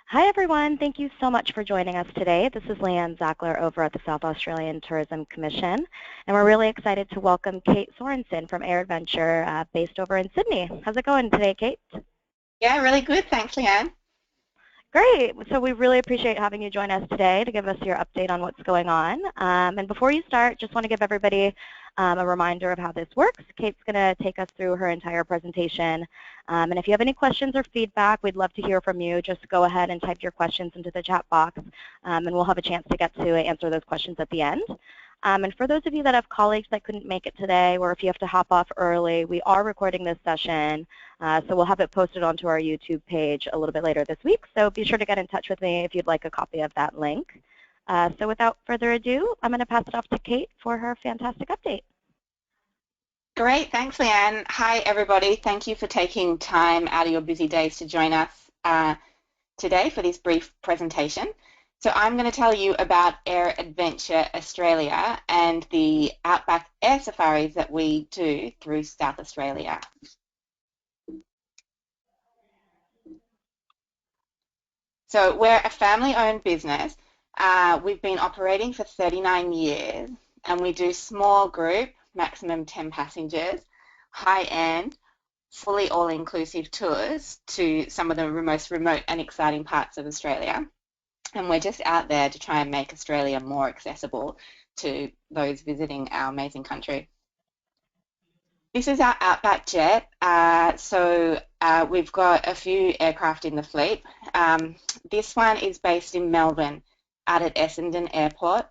Hi everyone, thank you so much for joining us today. This is Leanne Zackler over at the South Australian Tourism Commission, and we're really excited to welcome Kate Sorensen from Air Adventure based over in Sydney. How's it going today, Kate? Yeah, really good. Thanks, Leanne. Great. So we really appreciate having you join us today to give us your update on what's going on. And before you start, just want to give everybody a reminder of how this works. Kate's going to take us through her entire presentation. And if you have any questions or feedback, we'd love to hear from you. Just go ahead and type your questions into the chat box, and we'll have a chance to get to answer those questions at the end. And for those of you that have colleagues that couldn't make it today, or if you have to hop off early, we are recording this session, so we'll have it posted onto our YouTube page a little bit later this week. So be sure to get in touch with me if you'd like a copy of that link. So without further ado, I'm going to pass it off to Kate for her fantastic update. Great. Thanks, Leanne. Hi, everybody. Thank you for taking time out of your busy days to join us today for this brief presentation. So I'm going to tell you about Air Adventure Australia and the Outback Air Safaris that we do through South Australia. So we're a family-owned business. We've been operating for 39 years, and we do small group, maximum 10 passengers, high-end, fully all-inclusive tours to some of the most remote and exciting parts of Australia. And we're just out there to try and make Australia more accessible to those visiting our amazing country. This is our Outback jet. We've got a few aircraft in the fleet. This one is based in Melbourne out at Essendon Airport.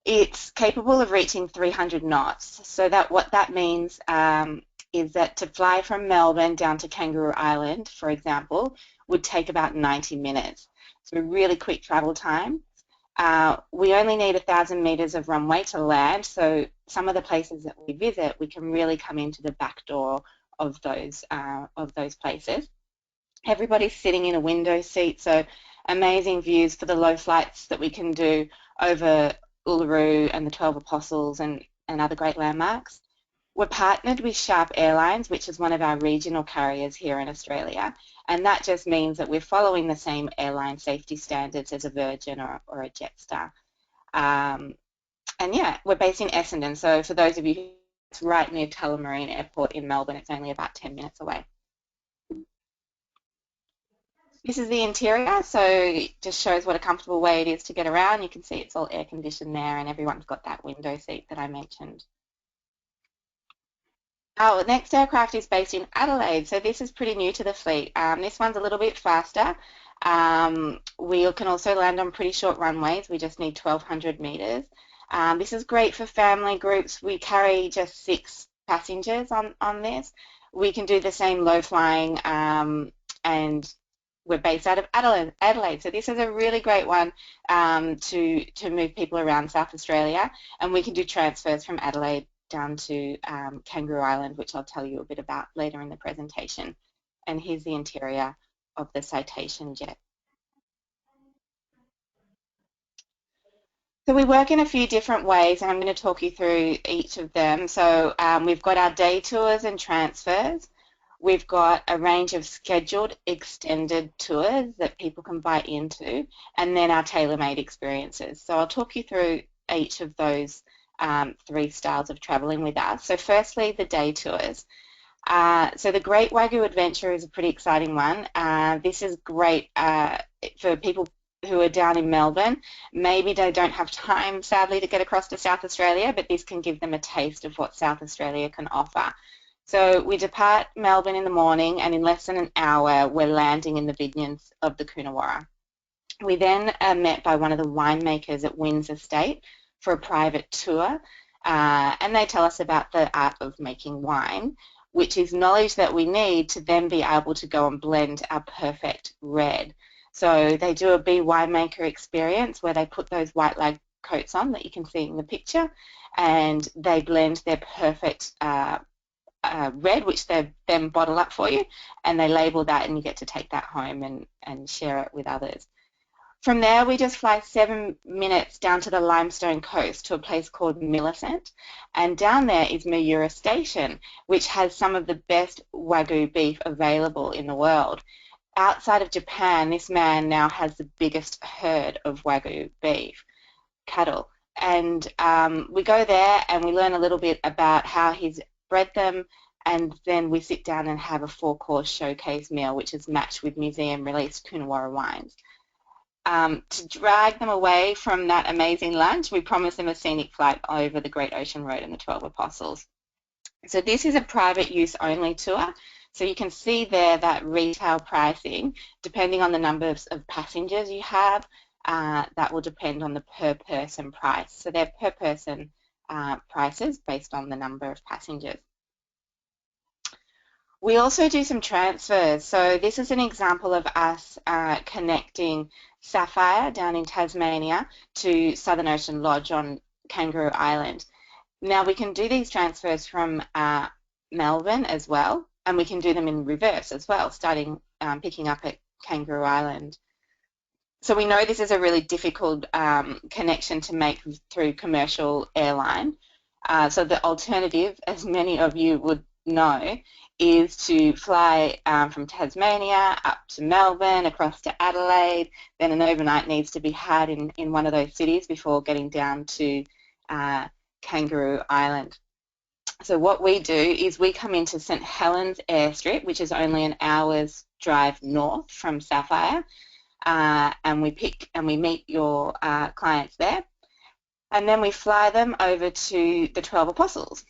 It's capable of reaching 300 knots. So what that means is that to fly from Melbourne down to Kangaroo Island, for example, would take about 90 minutes. So really quick travel time. We only need 1,000 metres of runway to land, so some of the places that we visit, we can really come into the back door of those places. Everybody's sitting in a window seat, so amazing views for the low flights that we can do over Uluru and the 12 Apostles and other great landmarks. We're partnered with Sharp Airlines, which is one of our regional carriers here in Australia, and that just means that we're following the same airline safety standards as a Virgin or a Jetstar. And yeah, we're based in Essendon, so for those of you, it's right near Tullamarine Airport in Melbourne. It's only about 10 minutes away. This is the interior, so it just shows what a comfortable way it is to get around. You can see it's all air conditioned there, and everyone's got that window seat that I mentioned. Our next aircraft is based in Adelaide, so this is pretty new to the fleet. This one's a little bit faster. We can also land on pretty short runways. We just need 1,200 metres. This is great for family groups. We carry just 6 passengers on this. We can do the same low flying, and we're based out of Adelaide. So this is a really great one to move people around South Australia, and we can do transfers from Adelaide down to Kangaroo Island, which I'll tell you a bit about later in the presentation. And here's the interior of the Citation jet. So we work in a few different ways, and I'm going to talk you through each of them. So we've got our day tours and transfers. We've got a range of scheduled extended tours that people can buy into, and then our tailor-made experiences. So I'll talk you through each of those 3 styles of traveling with us. So firstly, the day tours. So the Great Wagyu Adventure is a pretty exciting one. This is great for people who are down in Melbourne. Maybe they don't have time, sadly, to get across to South Australia, but this can give them a taste of what South Australia can offer. So we depart Melbourne in the morning, and in less than an hour, we're landing in the vineyards of the Coonawarra. We then are met by one of the winemakers at Windsor Estate for a private tour, and they tell us about the art of making wine, which is knowledge that we need to then be able to go and blend our perfect red. So they do a bee winemaker experience where they put those white lag coats on that you can see in the picture, and they blend their perfect red, which they then bottle up for you, and they label that, and you get to take that home and share it with others. From there, we just fly 7 minutes down to the Limestone Coast to a place called Millicent, and down there is Mayura Station, which has some of the best Wagyu beef available in the world. outside of Japan, this man now has the biggest herd of Wagyu beef cattle. And we go there and we learn a little bit about how he's bred them, and then we sit down and have a 4-course showcase meal, which is matched with museum-released Coonawarra wines. To drag them away from that amazing lunch, we promise them a scenic flight over the Great Ocean Road and the 12 Apostles. So this is a private use only tour. So you can see there that retail pricing, depending on the number of passengers you have, that will depend on the per person price. So they're per person prices based on the number of passengers. We also do some transfers. So this is an example of us connecting Sapphire down in Tasmania to Southern Ocean Lodge on Kangaroo Island. Now we can do these transfers from Melbourne as well, and we can do them in reverse as well, starting picking up at Kangaroo Island. So we know this is a really difficult connection to make through commercial airline. So the alternative, as many of you would know, is to fly from Tasmania up to Melbourne, across to Adelaide. Then an overnight needs to be had in one of those cities before getting down to Kangaroo Island. So what we do is we come into St Helens airstrip, which is only an hour's drive north from Sapphire, and we meet your clients there, and then we fly them over to the 12 Apostles.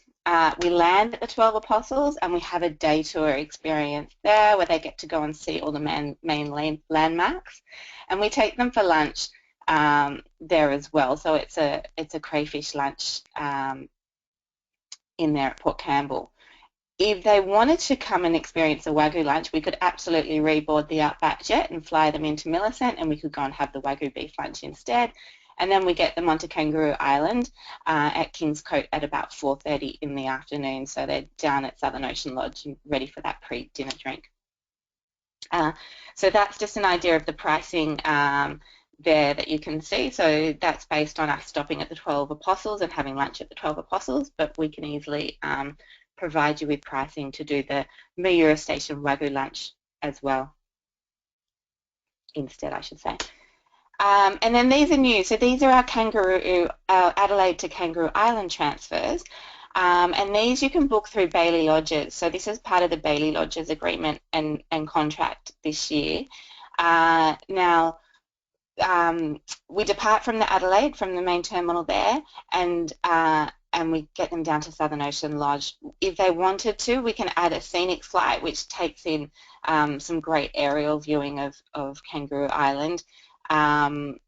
We land at the 12 Apostles and we have a day tour experience there where they get to go and see all the main landmarks, and we take them for lunch there as well. So it's a crayfish lunch in there at Port Campbell. If they wanted to come and experience a Wagyu lunch, we could absolutely reboard the Outback jet and fly them into Millicent, and we could go and have the Wagyu beef lunch instead. And then we get them onto Kangaroo Island at Kingscote at about 4:30 in the afternoon. So they're down at Southern Ocean Lodge and ready for that pre-dinner drink. So that's just an idea of the pricing there that you can see. So that's based on us stopping at the 12 Apostles and having lunch at the 12 Apostles, but we can easily provide you with pricing to do the Miura Station Wagyu lunch as well, instead I should say. And then these are new. So these are our Adelaide to Kangaroo Island transfers. And these you can book through Bailey Lodges. So this is part of the Bailey Lodges agreement and contract this year. Now, we depart from the Adelaide, from the main terminal there, and we get them down to Southern Ocean Lodge. If they wanted to, we can add a scenic flight, which takes in some great aerial viewing of Kangaroo Island. And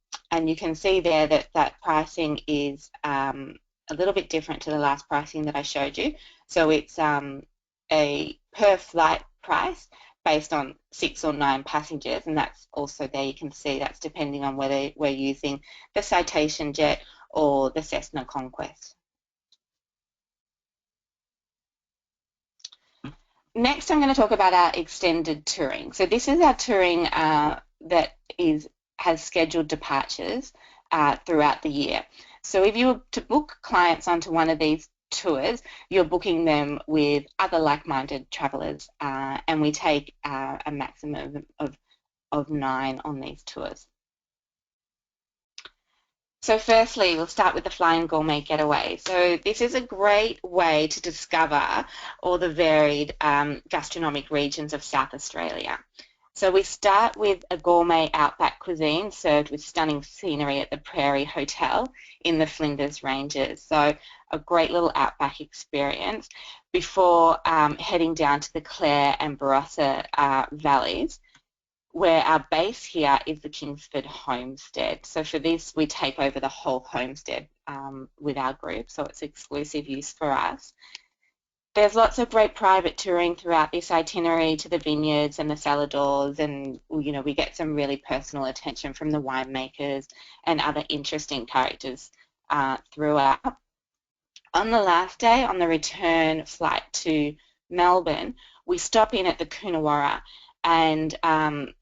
you can see there that pricing is a little bit different to the last pricing that I showed you. So it's a per flight price based on 6 or 9 passengers, and that's also there you can see that's depending on whether we're using the Citation jet or the Cessna Conquest. Next I'm going to talk about our extended touring. So this is our touring that has scheduled departures throughout the year. So if you were to book clients onto one of these tours, you're booking them with other like-minded travellers, and we take a maximum of 9 on these tours. So firstly, we'll start with the Flying Gourmet Getaway. So this is a great way to discover all the varied gastronomic regions of South Australia. So we start with a gourmet outback cuisine served with stunning scenery at the Prairie Hotel in the Flinders Ranges. So a great little outback experience before heading down to the Clare and Barossa valleys, where our base here is the Kingsford Homestead. So for this, we take over the whole homestead with our group, so it's exclusive use for us. There's lots of great private touring throughout this itinerary to the vineyards and the Saladors, and we get some really personal attention from the winemakers and other interesting characters throughout. On the last day, on the return flight to Melbourne, we stop in at the Coonawarra, and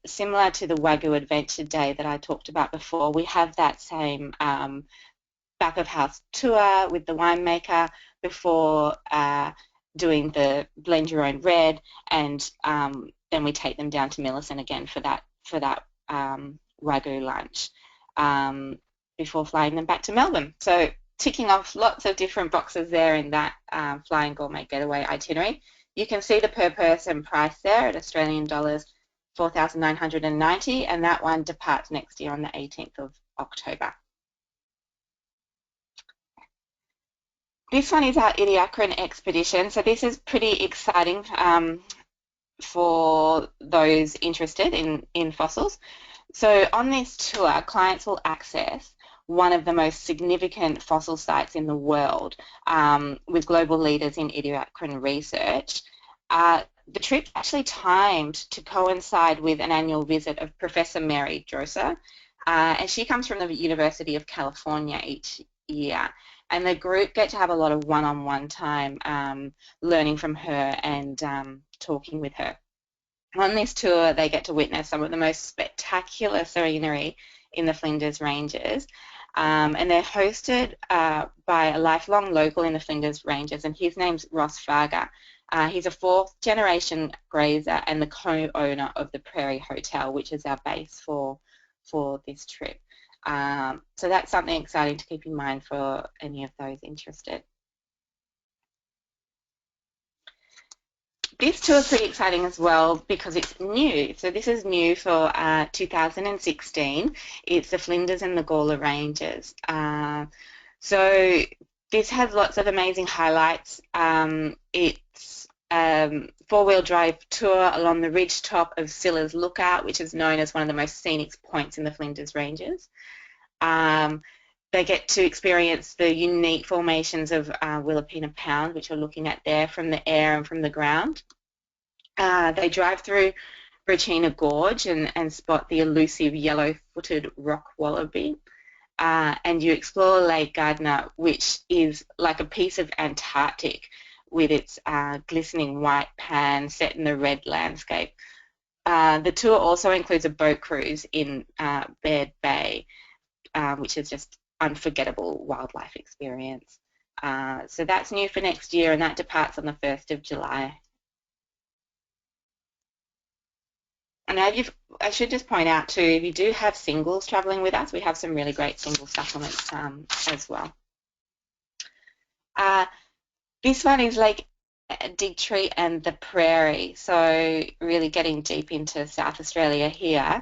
similar to the Wagyu Adventure Day that I talked about before, we have that same back of house tour with the winemaker before doing the blend your own red and then we take them down to Millicent again for that Wagyu lunch before flying them back to Melbourne. So ticking off lots of different boxes there in that Flying Gourmet Getaway itinerary. You can see the per person price there at Australian dollars 4,990, and that one departs next year on the 18th of October. This one is our Ediacaran expedition, so this is pretty exciting for those interested in fossils. So on this tour, clients will access one of the most significant fossil sites in the world with global leaders in Ediacaran research. The trip's actually timed to coincide with an annual visit of Professor Mary Droser, and she comes from the University of California each year. And the group get to have a lot of one-on-one time learning from her and talking with her. On this tour, they get to witness some of the most spectacular scenery in the Flinders Ranges, and they're hosted by a lifelong local in the Flinders Ranges, and his name's Ross Farger. He's a fourth-generation grazer and the co-owner of the Prairie Hotel, which is our base for this trip. So that's something exciting to keep in mind for any of those interested. This tour is pretty exciting as well because it's new. So this is new for 2016. It's the Flinders and the Gawler Ranges. So this has lots of amazing highlights. It's four-wheel drive tour along the ridge top of Silla's Lookout, which is known as one of the most scenic points in the Flinders Ranges. They get to experience the unique formations of Willapina Pound, which we're looking at there from the air and from the ground. They drive through Brachina Gorge and spot the elusive yellow-footed rock wallaby. And you explore Lake Gardner, which is like a piece of Antarctic with its glistening white pan set in the red landscape. The tour also includes a boat cruise in Baird Bay, which is just unforgettable wildlife experience. So that's new for next year, and that departs on the 1st of July. And I should just point out too, if you do have singles travelling with us, we have some really great single supplements as well. This one is Lake Digtree and the Prairie, so really getting deep into South Australia here.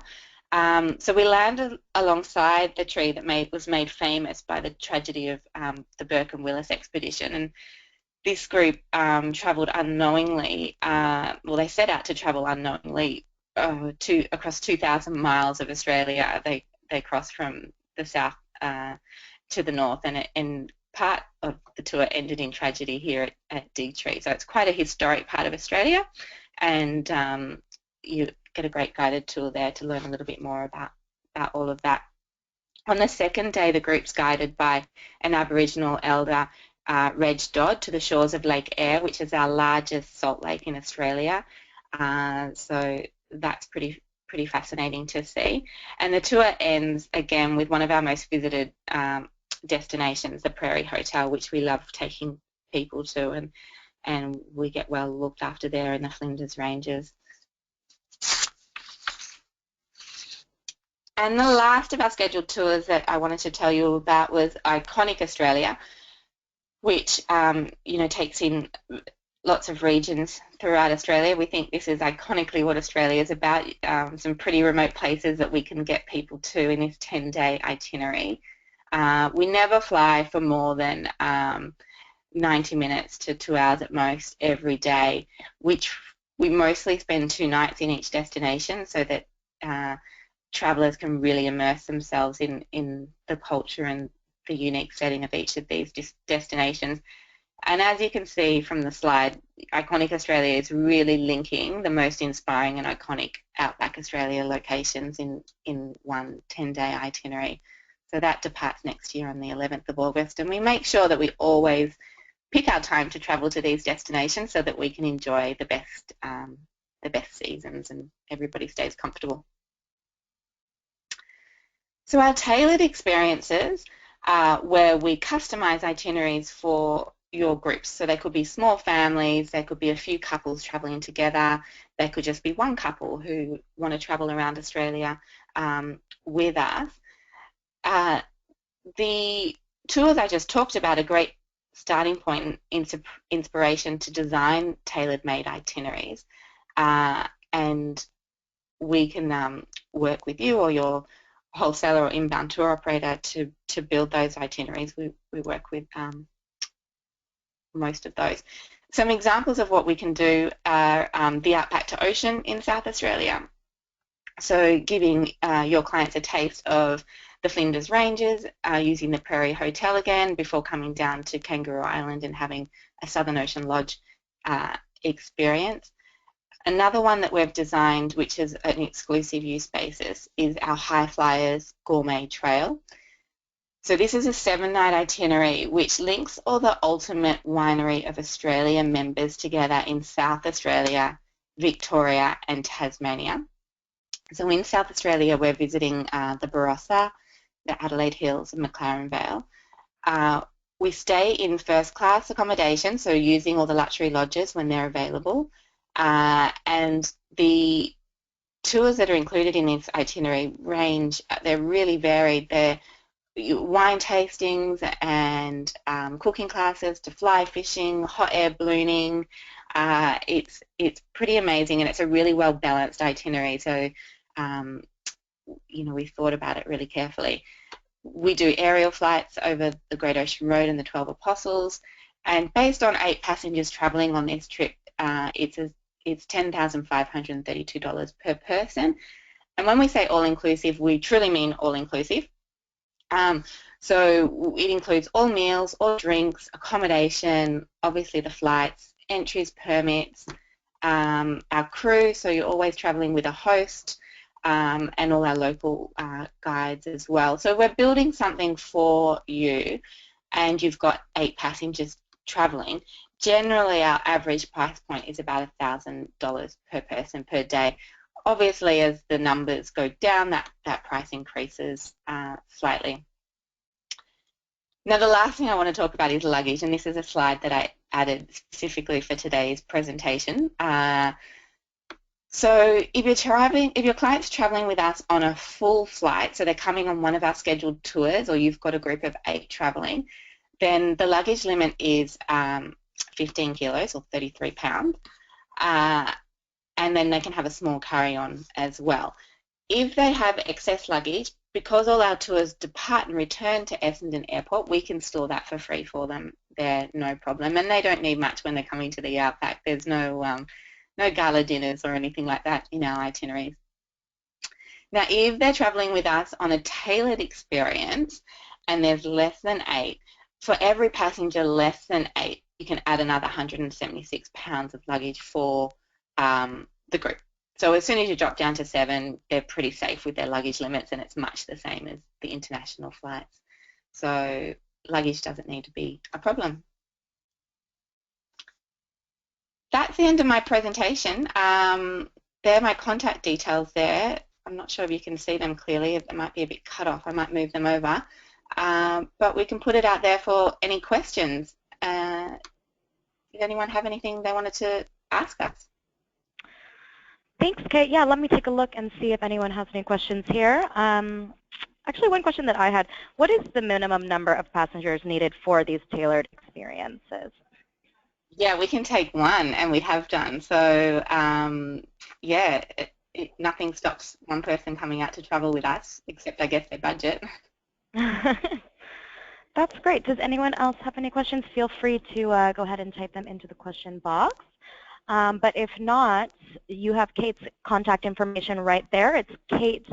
So we landed alongside the tree that was made famous by the tragedy of the Burke and Willis expedition, and this group travelled unknowingly, well, they set out to travel unknowingly across 2,000 miles of Australia. They crossed from the south to the north, and part of the tour ended in tragedy here at Digtree. So it's quite a historic part of Australia, and you get a great guided tour there to learn a little bit more about all of that. On the second day, the group's guided by an Aboriginal elder, Reg Dodd, to the shores of Lake Eyre, which is our largest salt lake in Australia. So that's pretty fascinating to see. And the tour ends again with one of our most visited destinations, the Prairie Hotel, which we love taking people to, and we get well looked after there in the Flinders Ranges. And the last of our scheduled tours that I wanted to tell you about was Iconic Australia, which takes in lots of regions throughout Australia. We think this is iconically what Australia is about, some pretty remote places that we can get people to in this 10-day itinerary. We never fly for more than 90 minutes to 2 hours at most every day, which we mostly spend 2 nights in each destination so that travellers can really immerse themselves in the culture and the unique setting of each of these destinations. And as you can see from the slide, Iconic Australia is really linking the most inspiring and iconic Outback Australia locations in one 10-day itinerary. So that departs next year on the 11th of August, and we make sure that we always pick our time to travel to these destinations so that we can enjoy the best seasons and everybody stays comfortable. So our tailored experiences, where we customise itineraries for your groups. So they could be small families, they could be a few couples travelling together, they could just be one couple who want to travel around Australia with us. The tours I just talked about are great starting point and inspiration to design tailor-made itineraries, and we can work with you or your wholesaler or inbound tour operator to build those itineraries. We work with most of those. Some examples of what we can do are the Outback to Ocean in South Australia. So giving your clients a taste of the Flinders Ranges, using the Prairie Hotel again before coming down to Kangaroo Island and having a Southern Ocean Lodge experience. Another one that we've designed, which is an exclusive use basis, is our High Flyers Gourmet Trail. So this is a 7-night itinerary which links all the Ultimate Winery of Australia members together in South Australia, Victoria and Tasmania. So in South Australia, we're visiting the Barossa, the Adelaide Hills and McLaren Vale. We stay in first class accommodation, so using all the luxury lodges when they're available. And the tours that are included in this itinerary range, they're really varied. They're wine tastings and cooking classes to fly fishing, hot air ballooning. It's pretty amazing, and it's a really well balanced itinerary. So we thought about it really carefully. We do aerial flights over the Great Ocean Road and the 12 Apostles, and based on 8 passengers travelling on this trip, it's $10,532 per person. And when we say all-inclusive, we truly mean all-inclusive. So it includes all meals, all drinks, accommodation, obviously the flights, entries, permits, our crew, so you're always travelling with a host, and all our local guides as well. So we're building something for you, and you've got 8 passengers travelling. Generally, our average price point is about $1,000 per person per day. Obviously, as the numbers go down, that price increases slightly. Now, the last thing I want to talk about is luggage, and this is a slide that I added specifically for today's presentation. So if your client's traveling with us on a full flight, so they're coming on one of our scheduled tours, or you've got a group of 8 traveling, then the luggage limit is 15 kilos or 33 pounds, and then they can have a small carry-on as well. If they have excess luggage, because all our tours depart and return to Essendon Airport, we can store that for free for them. They're no problem, and they don't need much when they're coming to the Outback. There's no gala dinners or anything like that in our itineraries. Now, if they're travelling with us on a tailored experience and there's less than 8, for every passenger less than 8, you can add another 176 pounds of luggage for the group. So as soon as you drop down to 7, they're pretty safe with their luggage limits, and it's much the same as the international flights. So luggage doesn't need to be a problem. That's the end of my presentation. There are my contact details there. I'm not sure if you can see them clearly. It might be a bit cut off. I might move them over. But we can put it out there for any questions. Did anyone have anything they wanted to ask us? Thanks, Kate. Yeah, let me take a look and see if anyone has any questions here. Actually, one question that I had, what is the minimum number of passengers needed for these tailored experiences? Yeah, we can take 1, and we have done. So, yeah, nothing stops one person coming out to travel with us, except, I guess, their budget. That's great. Does anyone else have any questions? Feel free to go ahead and type them into the question box. But if not, you have Kate's contact information right there. It's Kate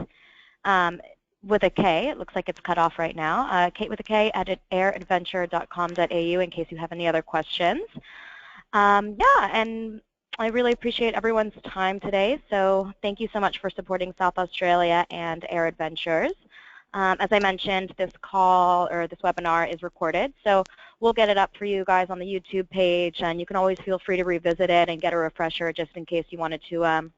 with a K. It looks like it's cut off right now. Kate with a K at airadventure.com.au in case you have any other questions. Yeah, and I really appreciate everyone's time today. So thank you so much for supporting South Australia and Air Adventures. As I mentioned, this call or this webinar is recorded, so we'll get it up for you guys on the YouTube page, and you can always feel free to revisit it and get a refresher just in case you wanted to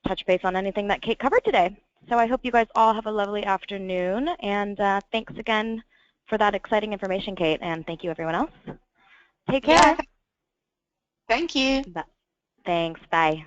touch base on anything that Kate covered today. So I hope you guys all have a lovely afternoon, and thanks again for that exciting information, Kate, and thank you everyone else. Take Yeah, care. thank you. Thanks. Bye.